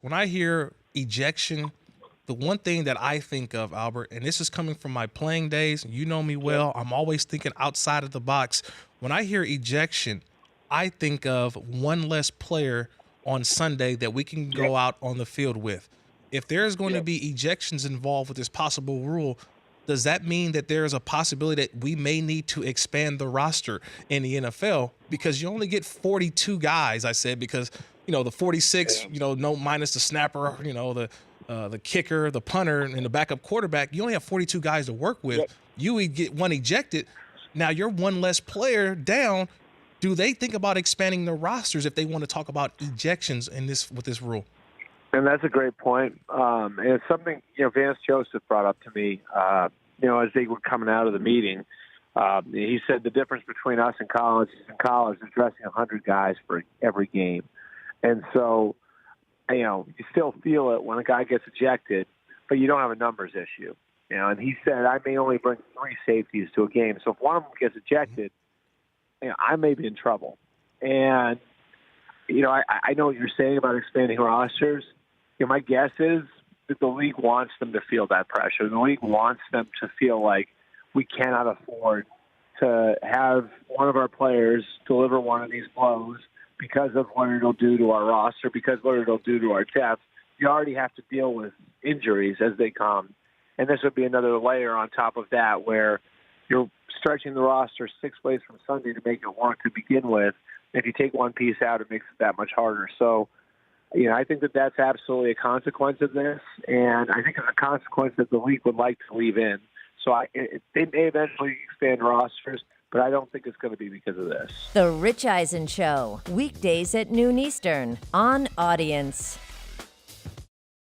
When I hear ejection, the one thing that I think of, Albert, and this is coming from my playing days, you know me Yep. well, I'm always thinking outside of the box. When I hear ejection, I think of one less player on Sunday that we can Yep. go out on the field with. If there's going to Yep. be ejections involved with this possible rule, does that mean that there is a possibility that we may need to expand the roster in the NFL because you only get 42 guys? I said because the 46, Yeah. no minus the snapper, the kicker, the punter, and the backup quarterback. You only have 42 guys to work with. Yep. You would get one ejected. Now you're one less player down. Do they think about expanding the rosters if they want to talk about ejections in this with this rule? And that's a great point. And it's something, Vance Joseph brought up to me, as they were coming out of the meeting. He said the difference between us and college is in college, they're dressing 100 guys for every game. And so, you still feel it when a guy gets ejected, but you don't have a numbers issue. And he said, I may only bring 3 safeties to a game. So if one of them gets ejected, I may be in trouble. And, I know what you're saying about expanding rosters. My guess is that the league wants them to feel that pressure. The league wants them to feel like we cannot afford to have one of our players deliver one of these blows because of what it'll do to our roster, because of what it'll do to our depth. You already have to deal with injuries as they come. And this would be another layer on top of that where you're stretching the roster 6 ways from Sunday to make it work to begin with. If you take one piece out, it makes it that much harder. So, I think that that's absolutely a consequence of this, and I think it's a consequence that the league would like to leave in. So they may eventually expand rosters, but I don't think it's going to be because of this. The Rich Eisen Show, weekdays at noon Eastern on Audience.